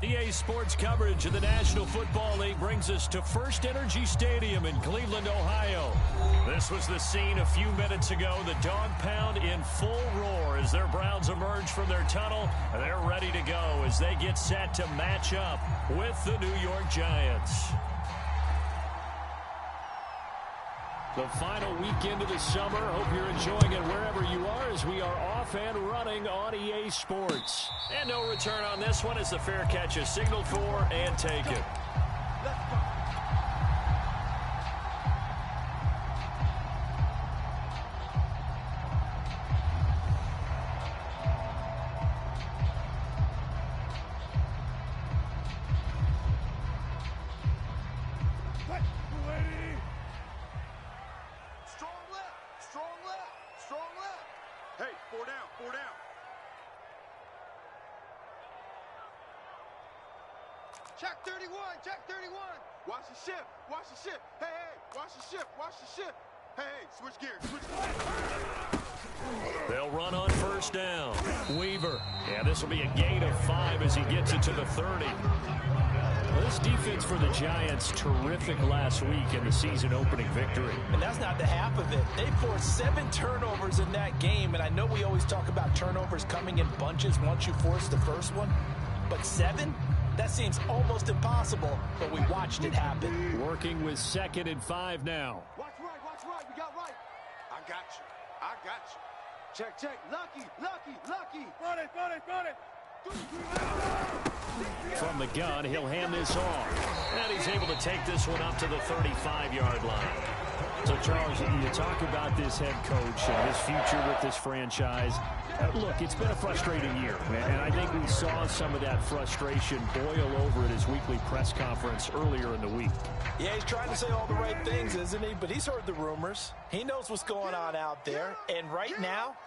EA Sports coverage of the National Football League brings us to First Energy Stadium in Cleveland, Ohio. This was the scene a few minutes ago. The dog pound in full roar as their Browns emerge from their tunnel. They're ready to go as they get set to match up with the New York Giants. The final weekend of the summer. Hope you're enjoying it wherever you are as we are off and running on EA Sports. And no return on this one as the fair catch is signaled for and taken. Let's go. Check 31, check 31. Watch the shift, watch the shift. Hey, watch the shift, watch the shift. Hey, switch gears, switch gears. They'll run on first down. Weaver. Yeah, this will be a gain of 5 as he gets it to the 30. This defense for the Giants, terrific last week in the season-opening victory. And that's not the half of it. They forced 7 turnovers in that game, and I know we always talk about turnovers coming in bunches once you force the first one, but 7? That seems almost impossible, but we watched it happen. Working with 2nd and 5 now. Watch right, we got right. I got you, I got you. Check, check, lucky. Run it. From the gun, he'll hand this off. And he's able to take this one up to the 35-yard line. So, Charles, you talk about this head coach and his future with this franchise. Look, it's been a frustrating year, and I think we saw some of that frustration boil over at his weekly press conference earlier in the week. Yeah, he's trying to say all the right things, isn't he? But he's heard the rumors. He knows what's going on out there. And right now,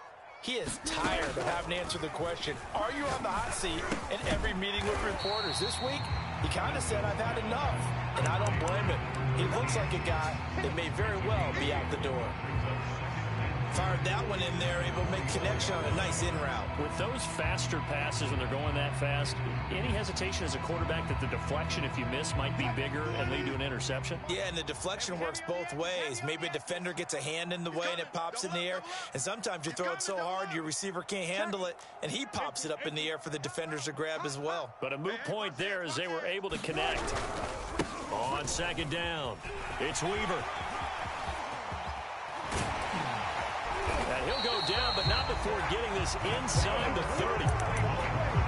he is tired of having to answer the question, are you on the hot seat in every meeting with reporters? This week, he kind of said, I've had enough. And I don't blame him. He looks like a guy that may very well be out the door. Fired that one in there, able to make connection on a nice in route. With those faster passes when they're going that fast, any hesitation as a quarterback that the deflection, if you miss, might be bigger and lead to an interception? Yeah, and the deflection works both ways. Maybe a defender gets a hand in the way and it pops in the air, and sometimes you throw it so hard your receiver can't handle it, and he pops it up in the air for the defenders to grab as well. But a moot point there as they were able to connect. On 2nd down, it's Weaver. And he'll go down, but not before getting this inside the 30.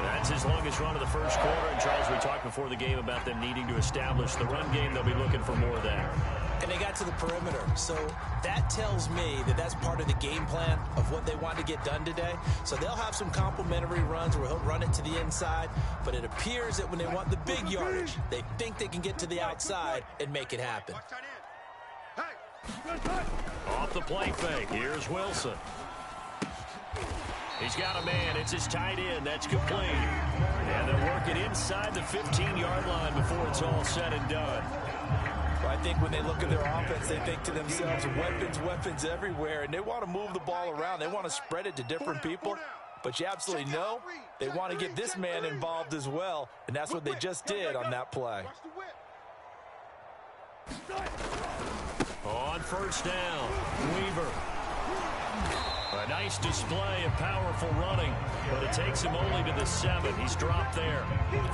That's his longest run of the first quarter. And, Charles, we talked before the game about them needing to establish the run game. They'll be looking for more of that. And they got to the perimeter. So that tells me that that's part of the game plan of what they want to get done today. So they'll have some complementary runs where he'll run it to the inside. But it appears that when they want the big yardage, they think they can get to the outside and make it happen. Off the play fake, here's Wilson. He's got a man. It's his tight end. That's complete. And they'll work it inside the 15-yard line before it's all said and done. Well, I think when they look at their offense, they think to themselves, weapons everywhere, and they want to move the ball around. They want to spread it to different people. But you absolutely know they want to get this man involved as well, and that's what they just did on that play. On first down, Weaver. A nice display of powerful running, but it takes him only to the 7. He's dropped there.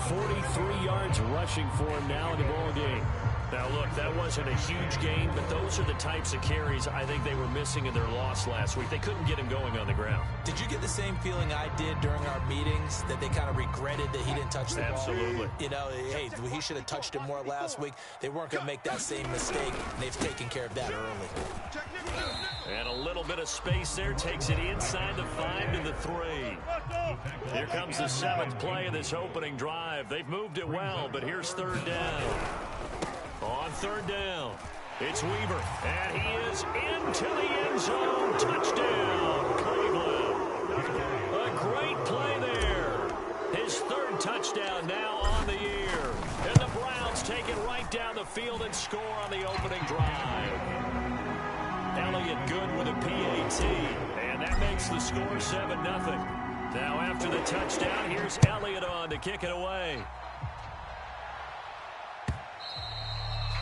43 yards rushing for him now in the ball game. Now, look, that wasn't a huge gain, but those are the types of carries I think they were missing in their loss last week. They couldn't get him going on the ground. Did you get the same feeling I did during our meetings, that they kind of regretted that he didn't touch the ball? Absolutely. You know, hey, he should have touched it more last week. They weren't going to make that same mistake, and they've taken care of that early. And a little bit of space there takes it inside the 5 to the 3. Here comes the 7th play of this opening drive. They've moved it well, but here's 3rd down. On 3rd down, it's Weaver, and he is into the end zone. Touchdown, Cleveland. A great play there. His 3rd touchdown now on the year. And the Browns take it right down the field and score on the opening drive. Elliott good with a PAT, and that makes the score 7-0. Now after the touchdown, here's Elliott on to kick it away.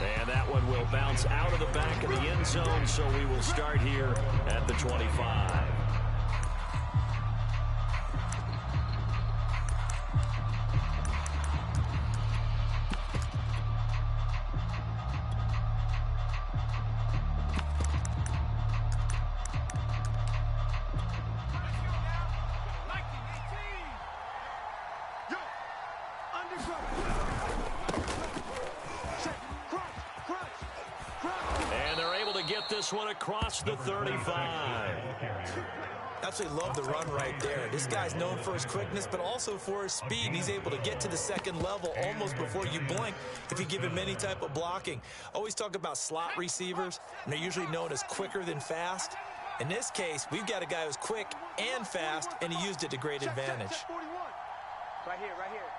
And that one will bounce out of the back of the end zone, so we will start here at the 25. This one across the 35. Absolutely love the run right there. This guy's known for his quickness, but also for his speed. He's able to get to the second level almost before you blink if you give him any type of blocking. Always talk about slot receivers, and they're usually known as quicker than fast. In this case, we've got a guy who's quick and fast, and he used it to great advantage. Check 41. Right here, right here.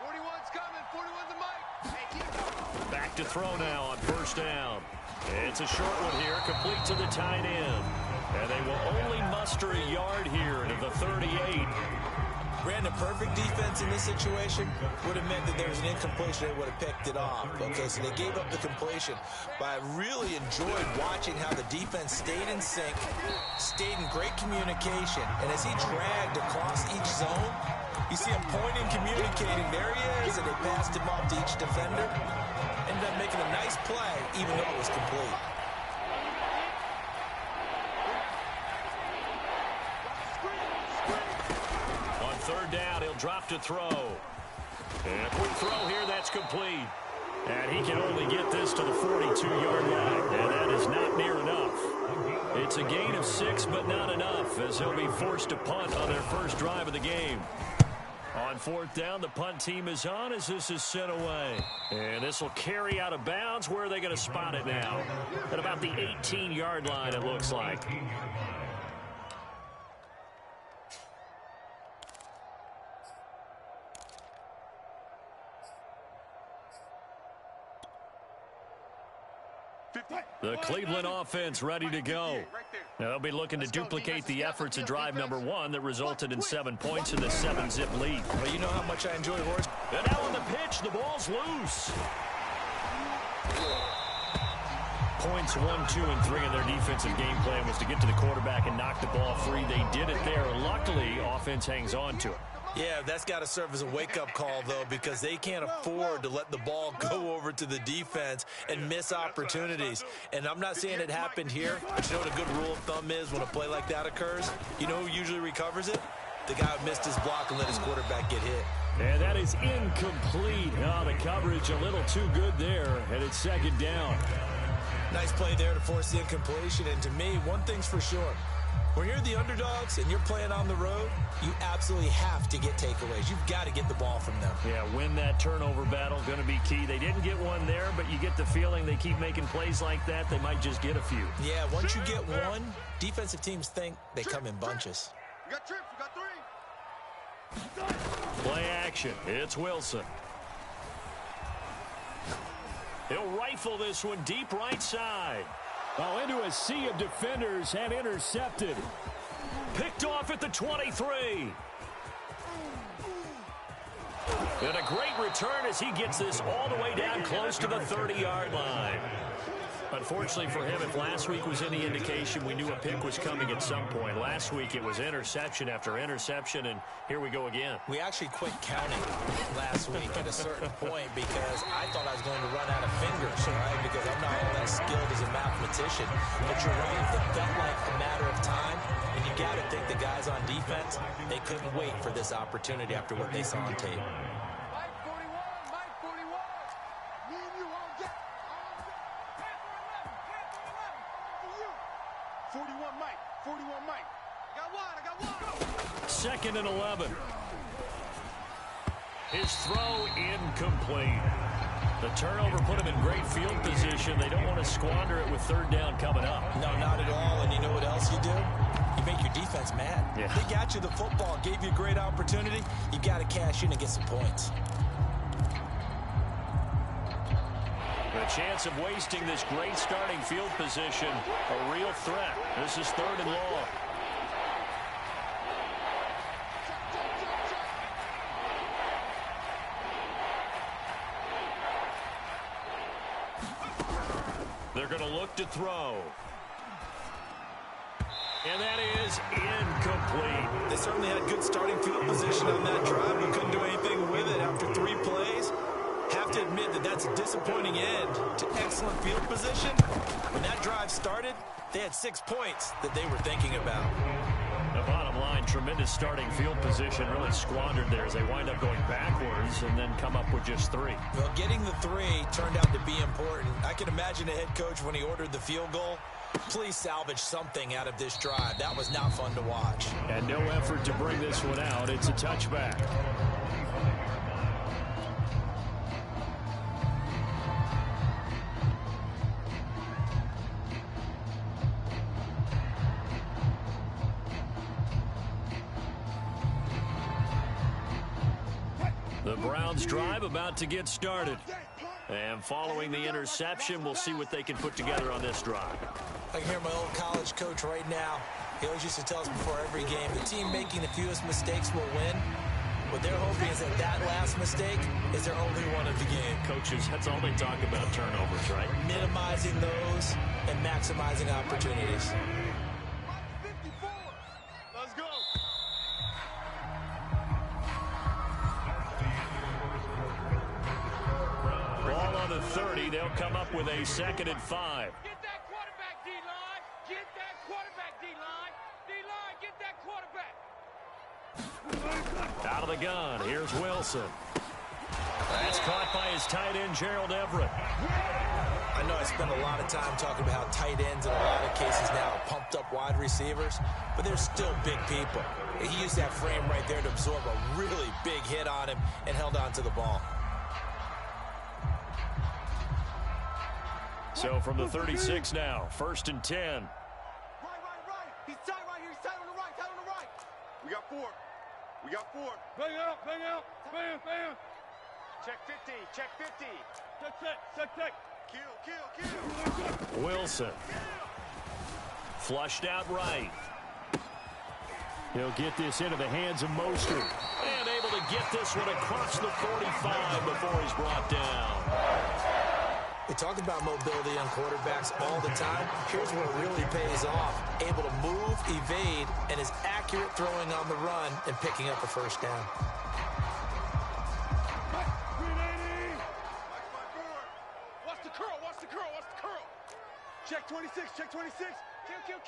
41's coming. 41's the mic. Back to throw now on first down. It's a short one here, complete to the tight end. And they will only muster a yard here to the 38. Brandon, perfect defense in this situation would have meant that there was an incompletion. They would have picked it off. Okay, so they gave up the completion. But I really enjoyed watching how the defense stayed in sync, stayed in great communication. And as he dragged across each zone, you see him pointing, communicating. There he is, and they passed him off to each defender. Ended up making a nice play, even though it was complete. On third down, he'll drop to throw. And a quick throw here, that's complete. And he can only get this to the 42-yard line, and that is not near enough. It's a gain of 6, but not enough, as he'll be forced to punt on their first drive of the game. On fourth down, the punt team is on as this is sent away. And this will carry out of bounds. Where are they going to spot it now? At about the 18-yard line, it looks like. The Cleveland offense ready to go. Now they'll be looking to duplicate the efforts of drive number 1 that resulted in 7 points in the 7-zip lead. Well, you know how much I enjoy horse. And now on the pitch, the ball's loose. Points 1, 2, and 3 in their defensive game plan was to get to the quarterback and knock the ball free. They did it there. Luckily, offense hangs on to it. Yeah, that's got to serve as a wake-up call, though, because they can't afford to let the ball go over to the defense and miss opportunities. And I'm not saying it happened here, but you know what a good rule of thumb is when a play like that occurs? You know who usually recovers it? The guy who missed his block and let his quarterback get hit. And that is incomplete. Oh, the coverage a little too good there, and it's second down. Nice play there to force the incompletion. And to me, one thing's for sure. When you're the underdogs and you're playing on the road, you absolutely have to get takeaways. You've got to get the ball from them. Yeah, win that turnover battle, going to be key. They didn't get one there, but you get the feeling they keep making plays like that, they might just get a few. Yeah, once you get one, defensive teams think they come in bunches. You got trips, you got 3. Play action. It's Wilson. He'll rifle this one deep right side. Well, into a sea of defenders and intercepted. Picked off at the 23. And a great return as he gets this all the way down close to the 30-yard line. Unfortunately for him, if last week was any indication, we knew a pick was coming at some point. Last week it was interception after interception, and here we go again. We actually quit counting last week at a certain point because I thought I was going to run out of fingers, right? Because I'm not all that skilled as a mathematician. But you're right, it felt like a matter of time, and you got to think the guys on defense, they couldn't wait for this opportunity after what they saw on tape. Mike 41, Mike 41. Me and you all get. 41 Mike, 41 Mike. I got one. 2nd and 11. His throw incomplete. The turnover put him in great field position. They don't want to squander it with third down coming up. No, not at all. And you know what else you do? You make your defense mad. Yeah. They got you the football, gave you a great opportunity. You got to cash in and get some points. The chance of wasting this great starting field position, a real threat. This is 3rd and long. They're going to look to throw. And that is incomplete. They certainly had good starting field position on that drive, but couldn't do anything with it after 3 plays. Have to admit that that's a disappointing end to excellent field position. When that drive started, they had 6 points that they were thinking about. The bottom line, tremendous starting field position, really squandered there as they wind up going backwards and then come up with just 3. Well, getting the 3 turned out to be important. I can imagine a head coach when he ordered the field goal. Please salvage something out of this drive. That was not fun to watch. And no effort to bring this one out. It's a touchback. The Browns drive about to get started. And following the interception, we'll see what they can put together on this drive. I can hear my old college coach right now. He always used to tell us before every game, the team making the fewest mistakes will win. What they're hoping is that that last mistake is their only one of the game. Coaches, that's all they talk about, turnovers, right? Minimizing those and maximizing opportunities. 54. Let's go. Ball on the 30. They'll come up with a 2nd and 5. Get that quarterback, D-line. Get that quarterback, D-line. D-line, get that quarterback. Out of the gun. Here's Wilson. That's caught by his tight end, Gerald Everett. I know I spend a lot of time talking about how tight ends in a lot of cases now are pumped up wide receivers, but they're still big people. He used that frame right there to absorb a really big hit on him and held on to the ball. So from the 36 now, 1st and 10. Right. He's tight right here. He's tight on the right. Tight on the right. We got 4. Bang out. Bam. Check 50. Check 50. Check. Kill. Wilson. Flushed out right. He'll get this into the hands of Mostert. And able to get this one across the 45 before he's brought down. We talk about mobility on quarterbacks all the time. Here's where it really pays off. Able to move, evade, and is accurate throwing on the run and picking up a first down. Watch the curl. Check 26. Kill.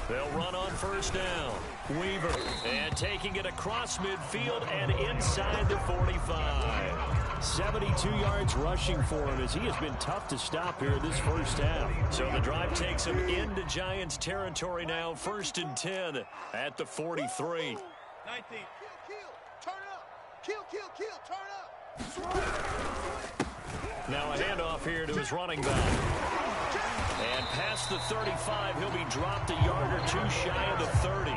They'll run on 1st down. Weaver. And taking it across midfield and inside the 45. 72 yards rushing for him as he has been tough to stop here this first half. So the drive takes him into Giants territory now. 1st and 10 at the 43. 19. Kill. Turn up. Kill. Turn up. Now a handoff here to his running back. And past the 35, he'll be dropped a yard or 2 shy of the 30.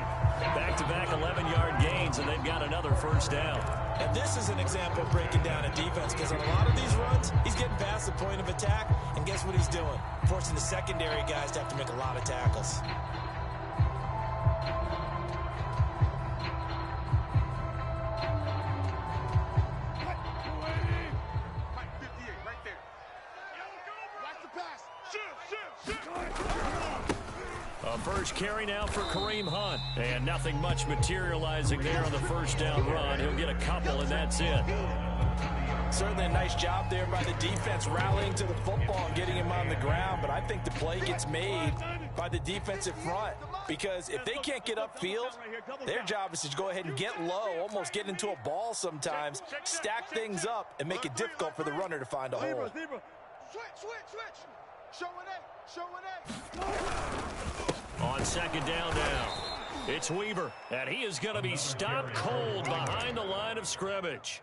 Back-to-back 11-yard gains, and they've got another first down. And this is an example of breaking down a defense, because on a lot of these runs, he's getting past the point of attack, and guess what he's doing? Forcing the secondary guys to have to make a lot of tackles. A first carry now for Kareem Hunt. And nothing much materializing there on the first down run. He'll get a couple, and that's it. Certainly a nice job there by the defense rallying to the football and getting him on the ground, but I think the play gets made by the defensive front, because if they can't get upfield, their job is to go ahead and get low, almost get into a ball sometimes, stack things up, and make it difficult for the runner to find a hole. Switch. Showing eight. On 2nd down now, it's Weaver, and he is going to be stopped cold behind the line of scrimmage.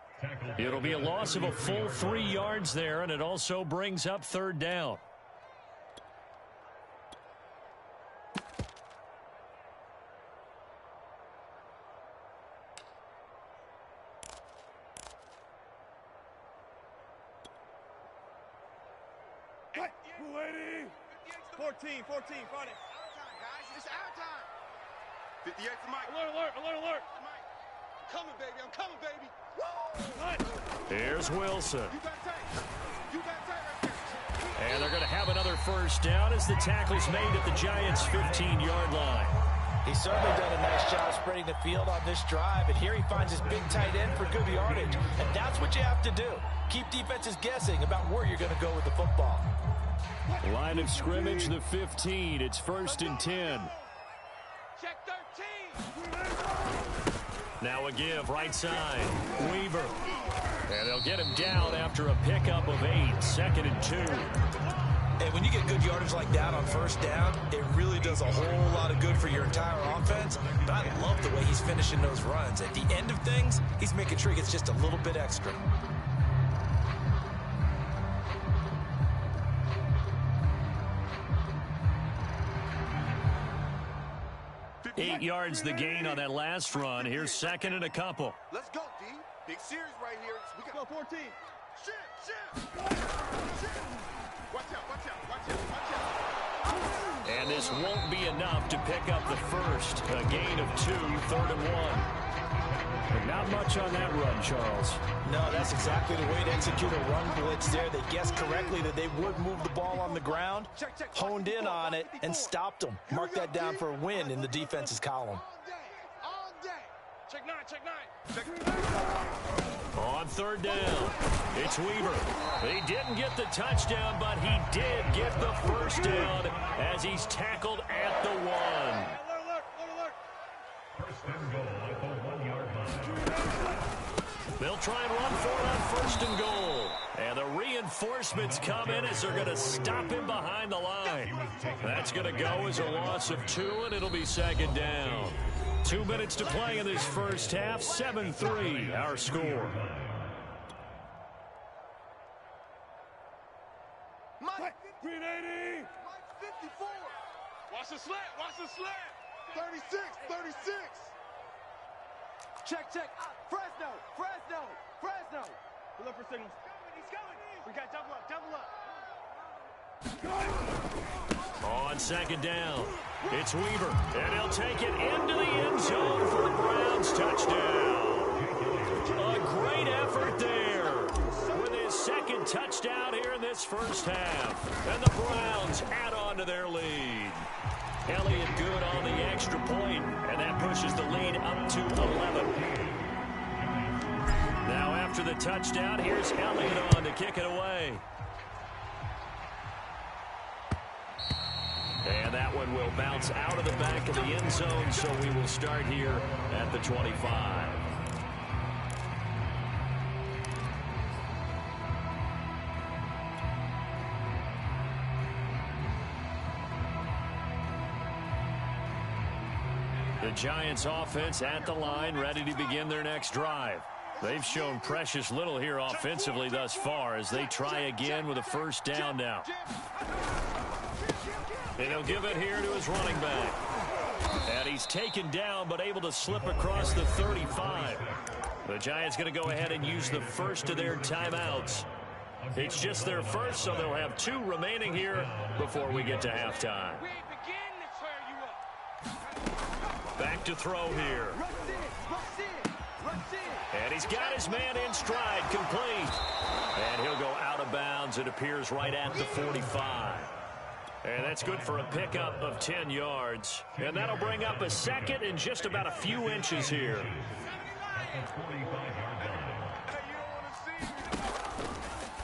It'll be a loss of a full 3 yards there, and it also brings up 3rd down. Hey, 14, front it. It's our time. 58 for Mike. Alert. I'm coming, baby. Woo! Here's Wilson. You got tight right there. And they're going to have another first down as the tackle's made at the Giants' 15-yard line. He's certainly done a nice job spreading the field on this drive, and here he finds his big tight end for good yardage. And that's what you have to do. Keep defenses guessing about where you're going to go with the football. Line of scrimmage, the 15. It's 1st and 10. Check 13. Now a give, right side. Weaver. And they'll get him down after a pickup of 8. 2nd and 2. And when you get good yardage like that on first down, it really does a whole lot of good for your entire offense. But I love the way he's finishing those runs. At the end of things, he's making sure he gets just a little bit extra. Eight yards the gain on that last run. Here's 2nd and a couple. Let's go, D. Big series right here. We got 14. Shit. Watch out. And this won't be enough to pick up the first. A gain of 2, 3rd and 1. But not much on that run, Charles. No, that's exactly the way to execute a run blitz there. They guessed correctly that they would move the ball on the ground, honed in on it, and stopped them. Mark that down for a win in the defense's column. All day. Check 9. On 3rd down, it's Weaver. He didn't get the touchdown, but he did get the first down as he's tackled at the 1. Alert. First and goal at the 1-yard line. They'll try and run for it on 1st and goal. And the reinforcements come in as they're going to stop him behind the line. That's going to go as a loss of 2, and it'll be 2nd down. 2 minutes to play in this first half. 7-3, our score. Mike 380. Mike 54. Watch the slant. 36. Check. Fresno. Pull up for signals. He's coming. We got double up. On 2nd down, it's Weaver. And he'll take it into the end zone for the Browns touchdown. A great effort there with his 2nd touchdown here in this first half. And the Browns add on to their lead. Elliott good on the extra point, and that pushes the lead up to 11. Now after the touchdown, here's Elliott on to kick it away. And that one will bounce out of the back of the end zone, so we will start here at the 25. The Giants offense at the line, ready to begin their next drive. They've shown precious little here offensively thus far as they try again with a first down now. And he'll give it here to his running back. And he's taken down but able to slip across the 35. The Giants going to go ahead and use the first of their timeouts. It's just their first, so they'll have 2 remaining here before we get to halftime. Back to throw here. And he's got his man in stride, complete. And he'll go out of bounds. It appears right at the 45. And that's good for a pickup of 10 yards. And that'll bring up a 2nd and just about a few inches here.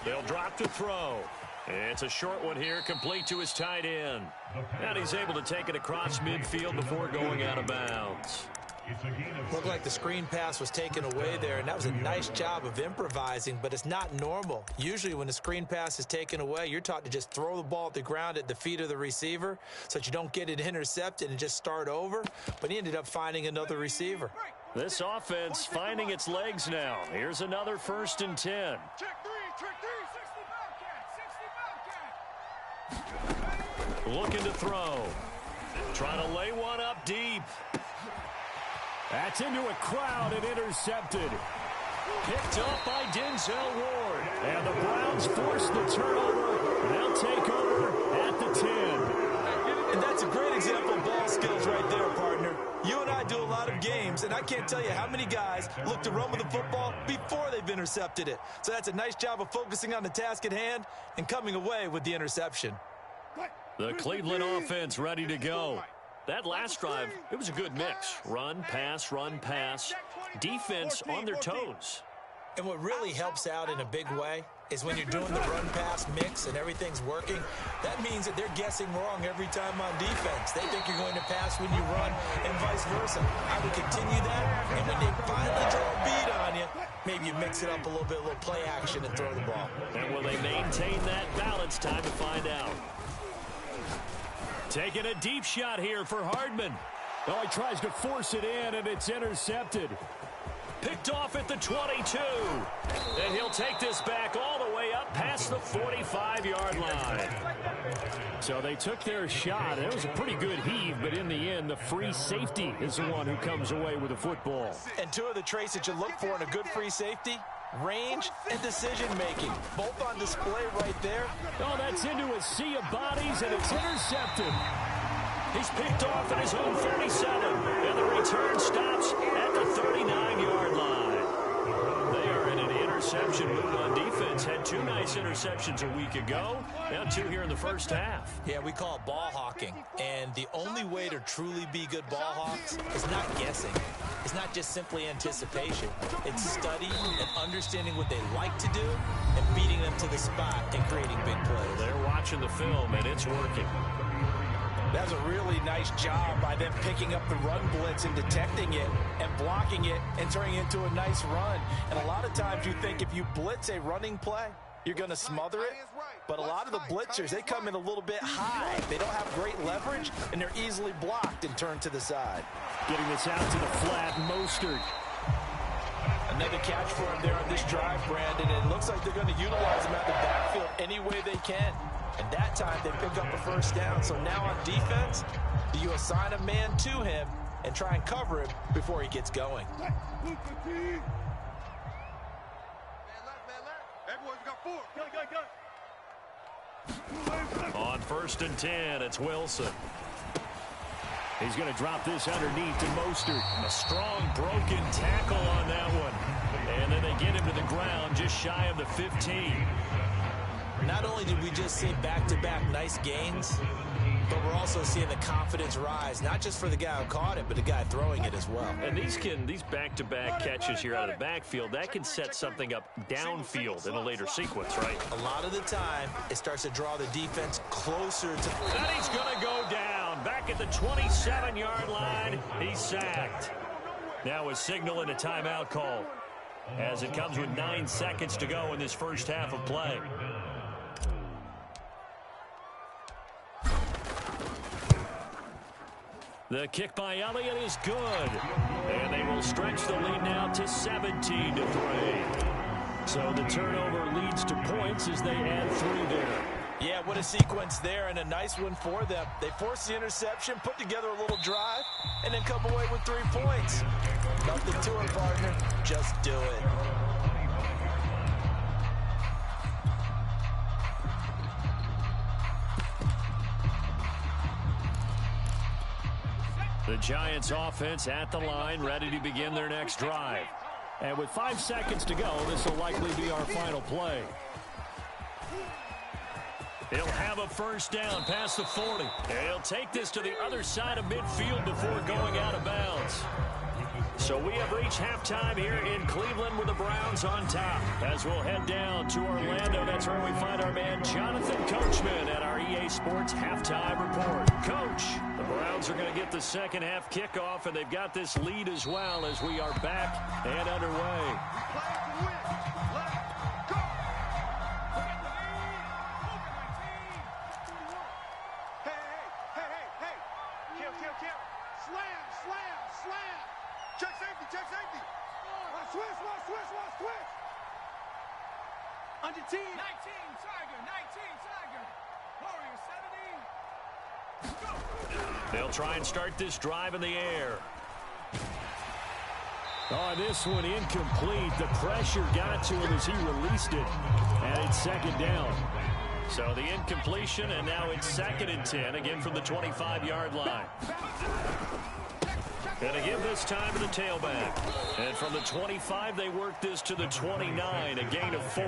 They'll drop to throw. It's a short one here, complete to his tight end. And he's able to take it across midfield before going out of bounds. Looked like the screen pass was taken away there, and that was a nice job of improvising, but it's not normal. Usually when the screen pass is taken away, you're taught to just throw the ball at the ground at the feet of the receiver so that you don't get it intercepted and just start over, but he ended up finding another receiver. This offense finding its legs now. Here's another 1st and 10. Check 3, 60 Bobcat. Looking to throw. Trying to lay one up deep. That's into a crowd and intercepted. Picked up by Denzel Ward. And the Browns force the turnover. They'll take over at the 10. And that's a great example of ball skills right there, partner. You and I do a lot of games, and I can't tell you how many guys look to run with the football before they've been intercepted it. So that's a nice job of focusing on the task at hand and coming away with the interception. The Cleveland offense ready to go. That last drive, it was a good mix. Run, pass, defense on their toes. And what really helps out in a big way is when you're doing the run-pass mix and everything's working, that means that they're guessing wrong every time on defense. They think you're going to pass when you run and vice versa. I would continue that, and when they finally draw a beat on you, maybe you mix it up a little bit, a little play action and throw the ball. And will they maintain that balance? Time to find out. Taking a deep shot here for Hardman. Oh, he tries to force it in, and it's intercepted. Picked off at the 22. And he'll take this back all the way up past the 45-yard line. So they took their shot. It was a pretty good heave, but in the end, the free safety is the one who comes away with the football. And two of the traits that you look for in a good free safety, range and decision-making. Both on display right there. Oh, that's into a sea of bodies, and it's intercepted. He's picked off at his own 37, and the return stops at the 39-yard line. They are in an interception move on defense. Had two nice interceptions a week ago. Now two here in the first half. Yeah, we call it ball hawking. And the only way to truly be good ball hawks is not guessing. It's not just simply anticipation. It's studying and understanding what they like to do and beating them to the spot and creating big plays. They're watching the film, and it's working. That's a really nice job by them picking up the run blitz and detecting it and blocking it and turning it into a nice run. And a lot of times you think if you blitz a running play, you're going to smother it. But a lot of the blitzers, they come in a little bit high. They don't have great leverage, and they're easily blocked and turned to the side. Getting this out to the flat, Mostert. Another catch for him there on this drive, Brandon. And it looks like they're going to utilize him out the backfield any way they can. And that time, they pick up a first down. So now on defense, do you assign a man to him and try and cover him before he gets going? On 1st and 10, it's Wilson. He's going to drop this underneath to Mostert. A strong broken tackle on that one. And then they get him to the ground just shy of the 15. Not only did we just see back-to-back nice gains, but we're also seeing the confidence rise, not just for the guy who caught it, but the guy throwing it as well. And these back-to-back catches here out of the backfield, that can set something up downfield in a later sequence, right? A lot of the time, it starts to draw the defense closer to... And he's going to go down. Back at the 27-yard line, he's sacked. Now a signal and a timeout call, as it comes with 9 seconds to go in this first half of play. The kick by Elliott is good. And they will stretch the lead now to 17-3. So the turnover leads to points as they add 3 there. Yeah, what a sequence there, and a nice one for them. They force the interception, put together a little drive, and then come away with 3 points. Nothing to it, partner. Just do it. The Giants offense at the line, ready to begin their next drive. And with 5 seconds to go, this will likely be our final play. He'll have a first down past the 40. And he'll take this to the other side of midfield before going out of bounds. So we have reached halftime here in Cleveland with the Browns on top. As we'll head down to Orlando, that's where we find our man Jonathan Coachman at our EA Sports Halftime Report. Coach, the Browns are going to get the second half kickoff, and they've got this lead as well as we are back and underway. Under 10. 19, Tiger. 19, Tiger. Warrior 70. Go. They'll try and start this drive in the air. Oh, this one incomplete. The pressure got to him as he released it. And it's second down. So the incompletion, and now it's 2nd and 10, again from the 25-yard line. And to give this time to the tailback. And from the 25, they work this to the 29, a gain of 4.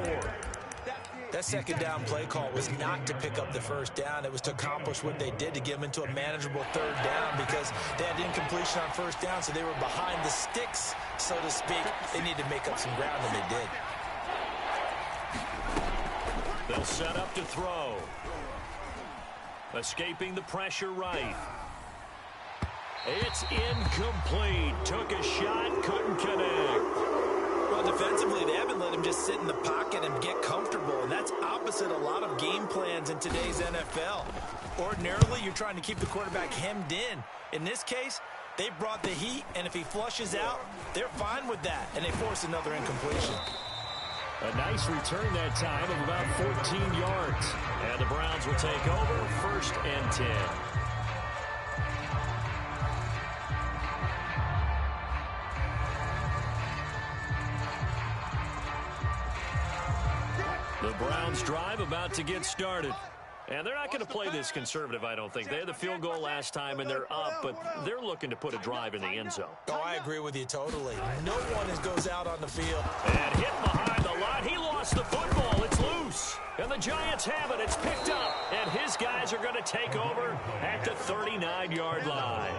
That second down play call was not to pick up the first down. It was to accomplish what they did, to get them into a manageable third down, because they had incompletion on first down, so they were behind the sticks, so to speak. They needed to make up some ground, and they did. They'll set up to throw. Escaping the pressure right. It's incomplete. Took a shot, couldn't connect. Well, defensively, they haven't let him just sit in the pocket and get comfortable, and that's opposite a lot of game plans in today's NFL. Ordinarily, you're trying to keep the quarterback hemmed in. In this case, they brought the heat, and if he flushes out, they're fine with that, and they force another incompletion. A nice return that time of about 14 yards. And the Browns will take over, 1st and 10. The Browns drive about to get started. And they're not going to play this conservative, I don't think. They had the field goal last time, and they're up, but they're looking to put a drive in the end zone. Oh, I agree with you totally. No one goes out on the field. And hit behind the line. He lost the football. It's loose. And the Giants have it. It's picked up. And his guys are going to take over at the 39-yard line.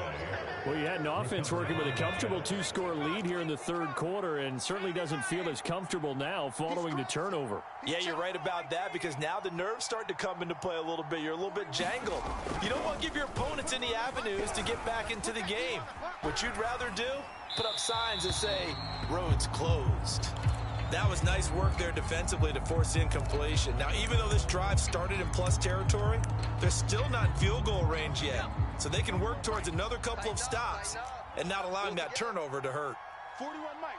Well, you had an offense working with a comfortable 2-score lead here in the third quarter, and certainly doesn't feel as comfortable now following the turnover. Yeah, you're right about that, because now the nerves start to come into play a little bit. You're a little bit jangled. You don't want to give your opponents any avenues to get back into the game. What you'd rather do? Put up signs that say, roads closed. That was nice work there defensively to force incompletion. Now, even though this drive started in plus territory, they're still not in field goal range yet. So they can work towards another couple of stops and not allowing that turnover to hurt. 41 Mike,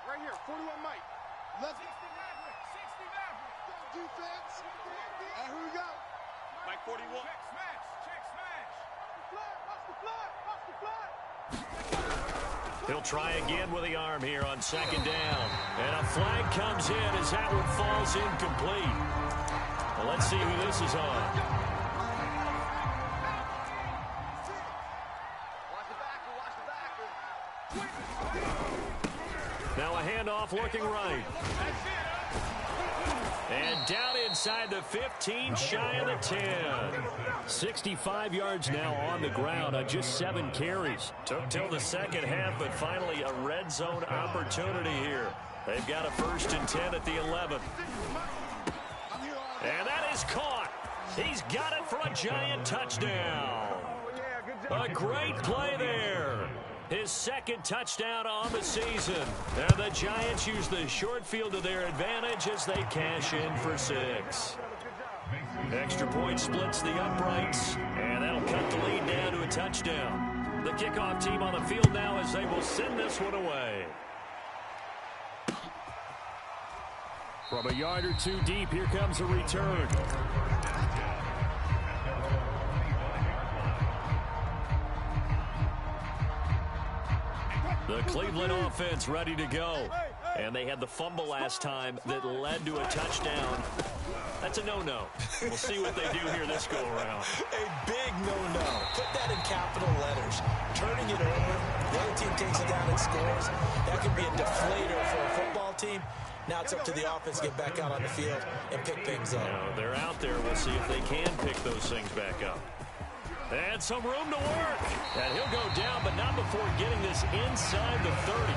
right here, 41 Mike. Let's 60 Maverick. Defense. And who we got? Mike 41. Check smash. Watch the flag. He'll try again with the arm here on 2nd down. And a flag comes in as that one falls incomplete. Well, let's see who this is on. Now a handoff looking right. And down inside the 15, shy of the 10. 65 yards now on the ground on just 7 carries. Took till the second half, but finally a red zone opportunity here. They've got a 1st and 10 at the 11. And that is caught. He's got it for a giant touchdown. A great play there. His 2nd touchdown on the season. And the Giants use the short field to their advantage as they cash in for 6. Extra point splits the uprights, and that'll cut the lead down to a touchdown. The kickoff team on the field now as they will send this one away. From a yard or two deep, here comes a return. The Cleveland offense ready to go. And they had the fumble last time that led to a touchdown. That's a no-no. We'll see what they do here this go-around. A big no-no. Put that in capital letters. Turning it over, the other team takes it down and scores. That could be a deflator for a football team. Now it's up to the offense to get back out on the field and pick things up. They're out there. We'll see if they can pick those things back up. And some room to work. And he'll go down, but not before getting this inside the 30.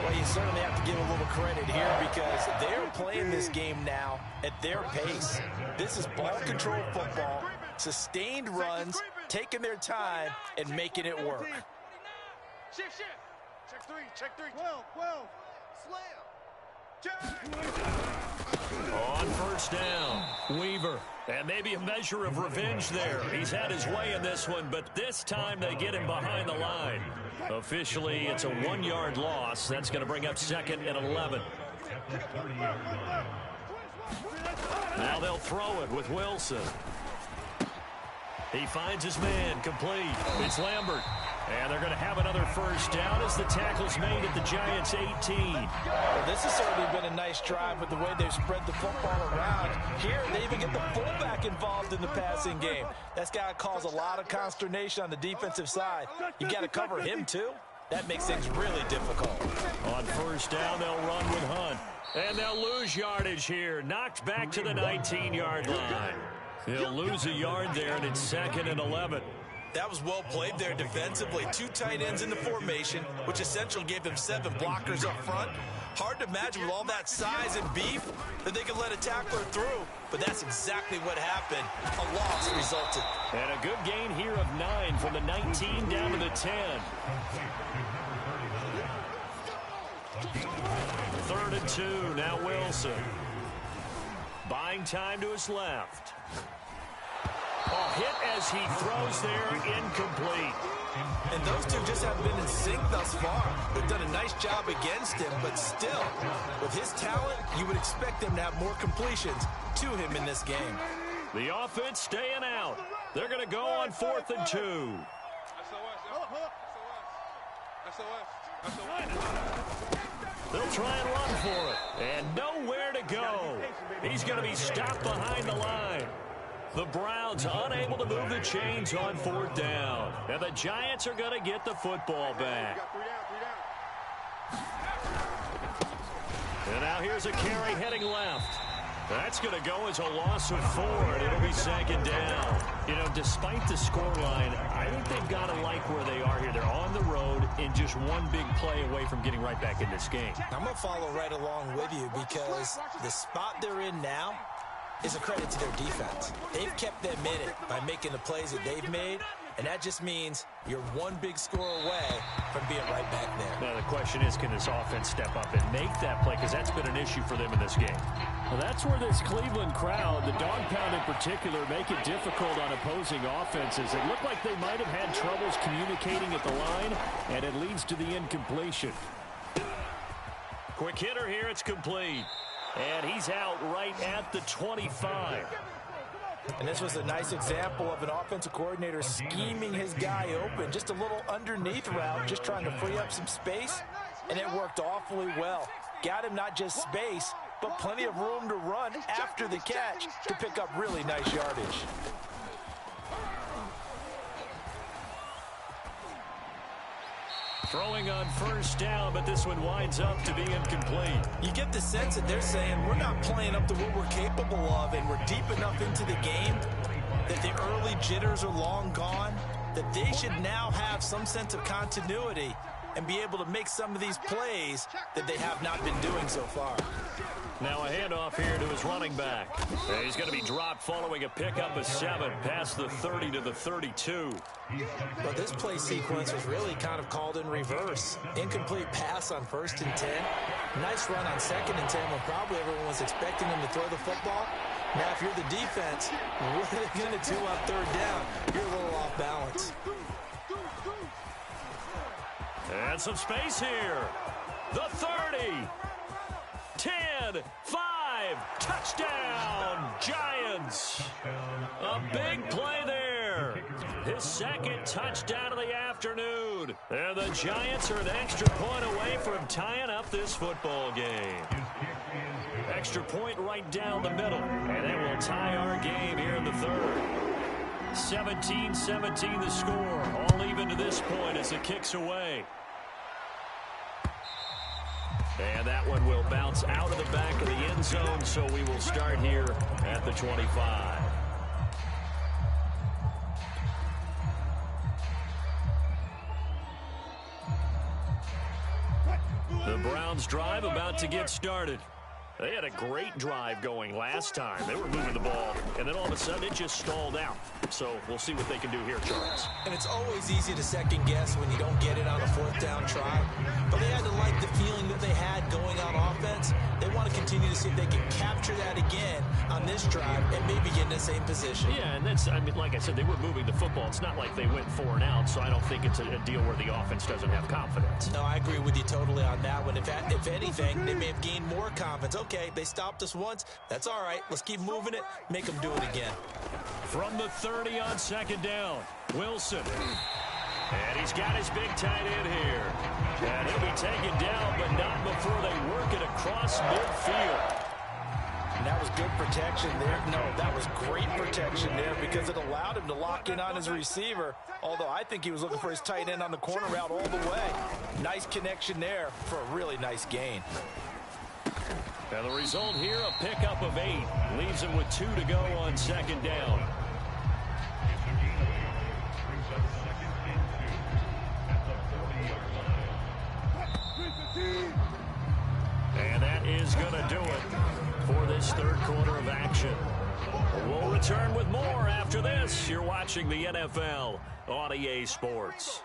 Well, you certainly have to give a little credit here because they're playing this game now at their pace. This is ball control football, sustained runs, taking their time, and making it work. Shift. Check three. 12. Slam. On 1st down, Weaver. And maybe a measure of revenge there. He's had his way in this one, but this time they get him behind the line. Officially, it's a 1-yard loss. That's going to bring up 2nd and 11. Now they'll throw it with Wilson. He finds his man, complete. It's Lambert. And they're going to have another first down as the tackle's made at the Giants' 18. Well, this has certainly been a nice drive with the way they've spread the football around. Here, they even get the fullback involved in the passing game. That's got to cause a lot of consternation on the defensive side. You got to cover him, too. That makes things really difficult. On first down, they'll run with Hunt. And they'll lose yardage here. Knocked back to the 19-yard line. He'll lose a yard there, and it's 2nd and 11. That was well played there defensively. 2 tight ends in the formation, which essentially gave them 7 blockers up front. Hard to imagine with all that size and beef that they could let a tackler through, but that's exactly what happened. A loss resulted. And a good gain here of 9 from the 19 down to the 10. 3rd and 2, now Wilson. Buying time to his left. A hit as he throws there, incomplete. And those two just haven't been in sync thus far. They've done a nice job against him, but still, with his talent, you would expect them to have more completions to him in this game. The offense staying out. They're going to go on 4th and 2. They'll try and run for it, and nowhere to go. He's going to be stopped behind the line. The Browns unable to move the chains on 4th down. And the Giants are going to get the football back. And now here's a carry heading left. That's going to go as a loss of 4, and it'll be 2nd down. You know, despite the scoreline, I think they've got to like where they are here. They're on the road and just one big play away from getting right back in this game. I'm going to follow right along with you because the spot they're in now is a credit to their defense. They've kept them in it by making the plays that they've made, and that just means you're one big score away from being right back there. Now the question is, can this offense step up and make that play? Because that's been an issue for them in this game. Well, that's where this Cleveland crowd, the dog pound in particular, make it difficult on opposing offenses. It looked like they might have had troubles communicating at the line, and it leads to the incompletion. Quick hitter here, it's complete. And he's out right at the 25. And this was a nice example of an offensive coordinator scheming his guy open. Just a little underneath route, just trying to free up some space. And it worked awfully well. Got him not just space, but plenty of room to run after the catch to pick up really nice yardage. Throwing on first down, but this one winds up to be incomplete. You get the sense that they're saying we're not playing up to what we're capable of, and we're deep enough into the game that the early jitters are long gone, that they should now have some sense of continuity and be able to make some of these plays that they have not been doing so far. Now a handoff here to his running back. He's going to be dropped following a pickup of 7 past the 30 to the 32. But this play sequence was really kind of called in reverse. Incomplete pass on 1st and 10. Nice run on 2nd and 10 when probably everyone was expecting him to throw the football. Now if you're the defense, what are they going to do on 3rd down? You're a little off balance. And some space here. The 30. 10, 5, touchdown, Giants. A big play there. His 2nd touchdown of the afternoon. And the Giants are an extra point away from tying up this football game. Extra point right down the middle. And it will tie our game here in the 3rd. 17-17 the score. All even to this point as it kicks away. And that one will bounce out of the back of the end zone, so we will start here at the 25. The Browns drive about to get started. They had a great drive going last time. They were moving the ball, and then all of a sudden it just stalled out. So we'll see what they can do here, Charles. And it's always easy to second guess when you don't get it on a 4th down try. But they had to like the feeling that they had going on offense. They want to continue to see if they can capture that again on this drive and maybe get in the same position. Yeah, and that's, I mean, like I said, they were moving the football. It's not like they went 4 and out, so I don't think it's a deal where the offense doesn't have confidence. No, I agree with you totally on that one. If anything, they may have gained more confidence. Okay, they stopped us once. That's all right. Let's keep moving it. Make them do it again. From the 30 on 2nd down, Wilson. And he's got his big tight end here. And he'll be taken down, but not before they work it across midfield. And that was good protection there. No, that was great protection there because it allowed him to lock in on his receiver. Although I think he was looking for his tight end on the corner route all the way. Nice connection there for a really nice gain. And the result here, a pickup of 8. Leaves him with 2 to go on second down. And that is going to do it for this third quarter of action. We'll return with more after this. You're watching the NFL on EA Sports.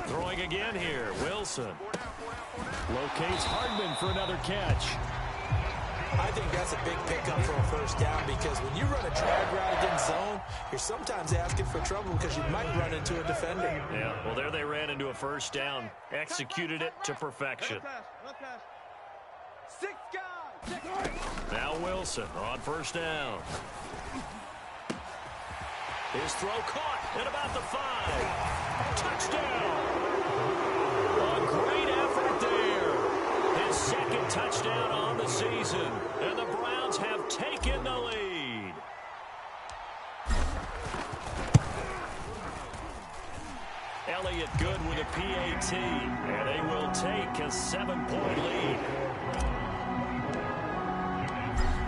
Throwing again here, Wilson. Locates Hardman for another catch. I think that's a big pickup for a first down because when you run a drag route against zone, you're sometimes asking for trouble because you might run into a defender. Yeah, well, there they ran into a first down. Executed it to perfection. Now Wilson on first down. His throw caught at about the 5. Touchdown. A great effort there. His second touchdown on the season. And the Browns have taken the lead. Elliott good with a PAT. And they will take a 7-point lead.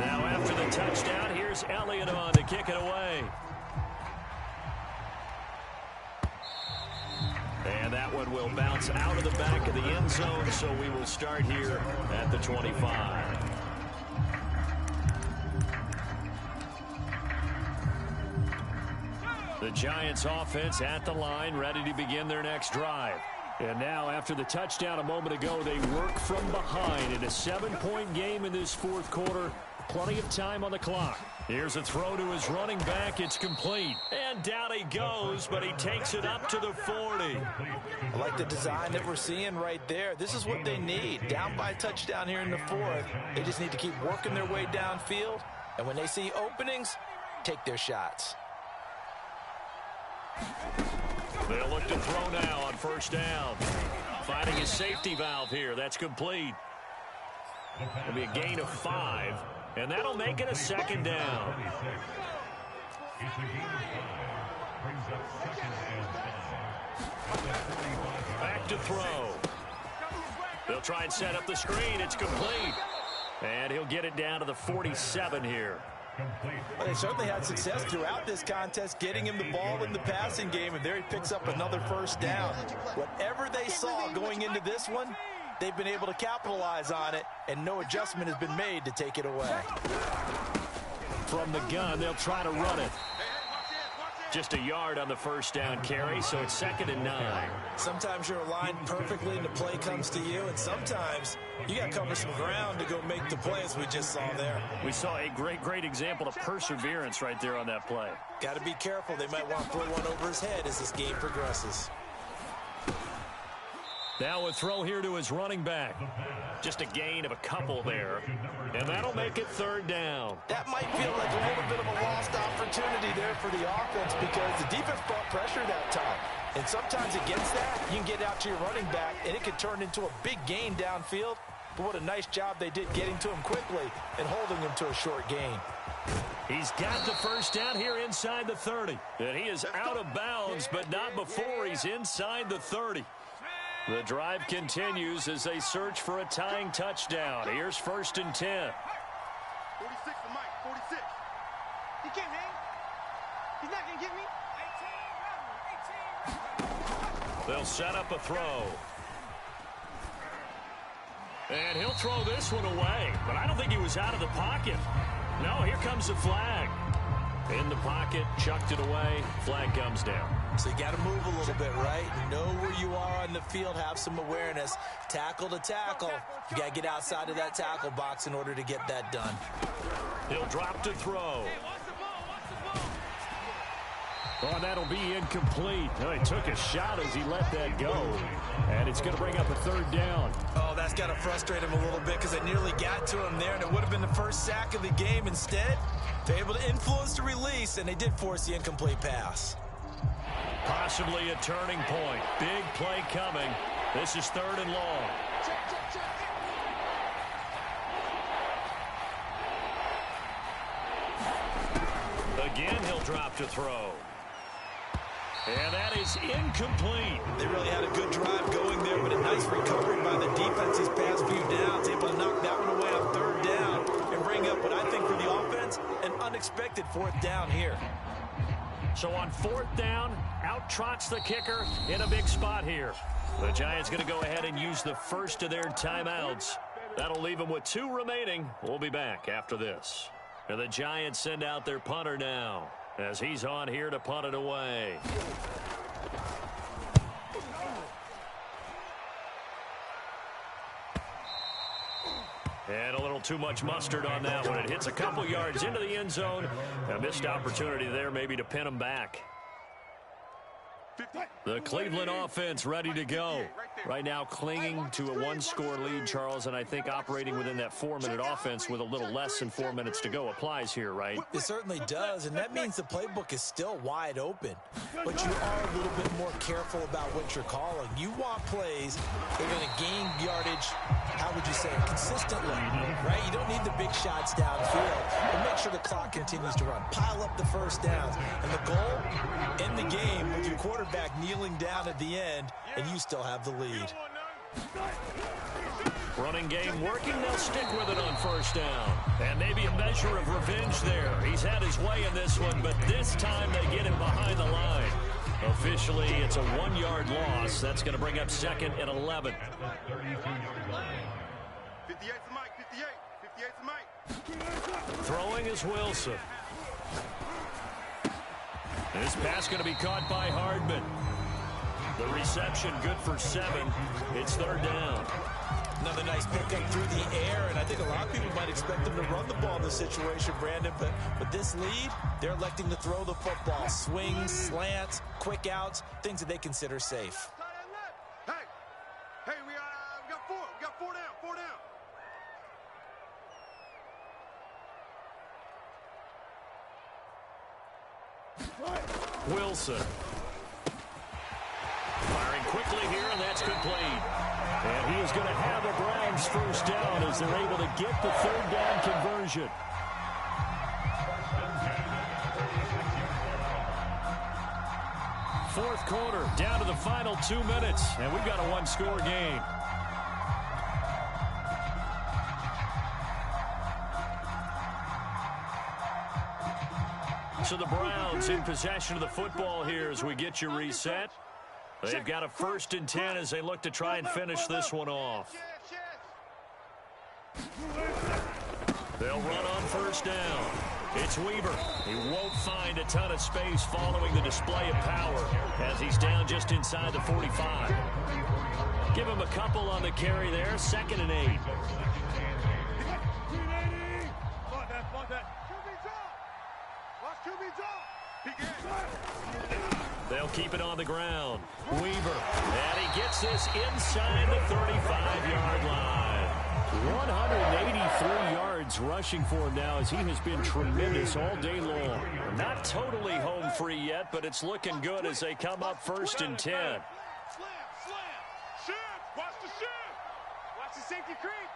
Now after the touchdown, here's Elliott on to kick it away. And that one will bounce out of the back of the end zone, so we will start here at the 25. The Giants offense at the line, ready to begin their next drive. And now, after the touchdown a moment ago, they work from behind in a 7-point game in this fourth quarter. Plenty of time on the clock. Here's a throw to his running back. It's complete. And down he goes, but he takes it up to the 40. I like the design that we're seeing right there. This is what they need. Down by a touchdown here in the fourth. They just need to keep working their way downfield. And when they see openings, take their shots. They'll look to throw now on first down. Finding his safety valve here. That's complete. It'll be a gain of 5. And that'll make it a second down. Back to throw. They'll try and set up the screen. It's complete. And he'll get it down to the 47 here. Well, they certainly had success throughout this contest, getting him the ball in the passing game, and there he picks up another first down. Whatever they saw going into this one, they've been able to capitalize on it, and no adjustment has been made to take it away. From the gun, they'll try to run it. Just a yard on the first down carry, so it's 2nd and 9. Sometimes you're aligned perfectly and the play comes to you, and sometimes you got to cover some ground to go make the play, as we just saw there. We saw a great example of perseverance right there on that play. Got to be careful. They might want to throw one over his head as this game progresses. Now a throw here to his running back. Just a gain of a couple there. And that'll make it 3rd down. That might feel like a little bit of a lost opportunity there for the offense because the defense brought pressure that time. And sometimes against that, you can get out to your running back, and it could turn into a big gain downfield. But what a nice job they did getting to him quickly and holding him to a short gain. He's got the first down here inside the 30. And he is out of bounds, but not before he's inside the 30. The drive continues as they search for a tying touchdown. Here's 1st and 10. 46 to Mike, 46. He can't hang. He's not going to get me. 18. They'll set up a throw. And he'll throw this one away. But I don't think he was out of the pocket. No, here comes the flag. In the pocket, chucked it away. Flag comes down. So you got to move a little bit, right? Know where you are on the field, have some awareness. Tackle to tackle. You got to get outside of that tackle box in order to get that done. He'll drop to throw. Oh, that'll be incomplete. Oh, he took a shot as he let that go. And it's going to bring up a 3rd down. Oh, that's got to frustrate him a little bit because they nearly got to him there, and it would have been the first sack of the game. Instead, they're able to influence the release, and they did force the incomplete pass. Possibly a turning point. Big play coming. This is 3rd and long. Again, he'll drop to throw. And that is incomplete. They really had a good drive going there, but a nice recovery by the defense these past few downs. Able to knock that one away on 3rd down and bring up what I think for the offense, an unexpected 4th down here. So on 4th down, out trots the kicker in a big spot here. The Giants going to go ahead and use the first of their timeouts. That'll leave them with 2 remaining. We'll be back after this. And the Giants send out their punter now as he's on here to punt it away. And a little too much mustard on that one. It hits a couple yards into the end zone. A missed opportunity there maybe to pin them back. The Cleveland offense ready to go. Right now clinging to a 1-score lead, Charles, and I think operating within that 4-minute offense with a little less than 4 minutes to go applies here, right? It certainly does, and that means the playbook is still wide open. But you are a little bit more careful about what you're calling. You want plays that are going to gain yardage, how would you say, consistently, right? You don't need the big shots downfield, but make sure the clock continues to run. Pile up the first downs, and the goal, end the game with your quarterback kneeling down at the end, and you still have the lead. Running game working. They'll stick with it on 1st down. And maybe a measure of revenge there. He's had his way in this one, but this time they get him behind the line. Officially, it's a 1-yard loss. That's going to bring up 2nd and 11. 58's the mic, 58. 58's the mic. Throwing is Wilson. This pass going to be caught by Hardman. The reception good for 7. It's 3rd down. Another nice pickup through the air, and I think a lot of people might expect them to run the ball in this situation, Brandon, but with this lead, they're electing to throw the football. Swings, slants, quick outs, things that they consider safe. Hey, we got 4. We got 4 down, 4 down. Wilson. Firing quickly here, and that's complete. And he is going to have the Browns 1st down as they're able to get the 3rd down conversion. Fourth quarter, down to the final 2 minutes, and we've got a 1-score game. So the Browns in possession of the football here as we get you reset. They've got a 1st and 10 as they look to try and finish this one off. They'll run on 1st down. It's Weaver. He won't find a ton of space following the display of power as he's down just inside the 45. Give him a couple on the carry there. 2nd and 8. They'll keep it on the ground. Weaver. And he gets this inside the 35-yard line. 183 yards rushing for him now as he has been tremendous all day long. Not totally home free yet, but it's looking good as they come up 1st and 10. Slam. Shift. Watch the shift. Watch the safety creep.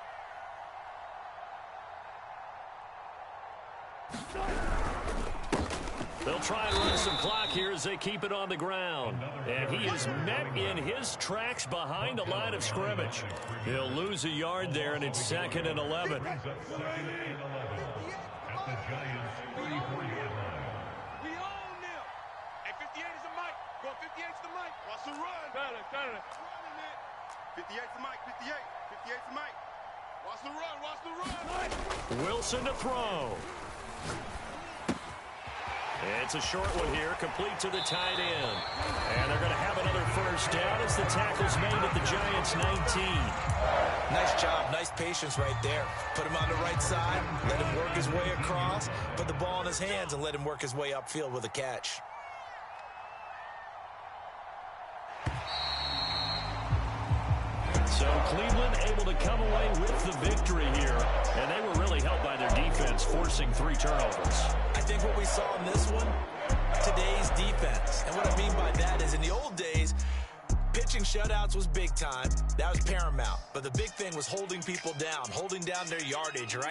They'll try and run some clock here as they keep it on the ground. And he is met in his tracks behind the line of scrimmage. He'll lose a yard there, and it's 2nd and 11. We all nil. Hey, 58 is the mic. Go 58's the mic. Watch the run. Got it. 58's the mic. 58. 58's the mic. Watch the run. Wilson to throw. It's a short one here, complete to the tight end. And they're going to have another 1st down as the tackle's made at the Giants' 19. Nice job, nice patience right there. Put him on the right side, let him work his way across, put the ball in his hands, and let him work his way upfield with a catch. So Cleveland able to come away with the victory here. And they were really helped by their defense, forcing 3 turnovers. I think what we saw in this one, today's defense. And what I mean old days, pitching shutouts was big time. That was paramount. But the big thing was holding people down, holding down their yardage, right?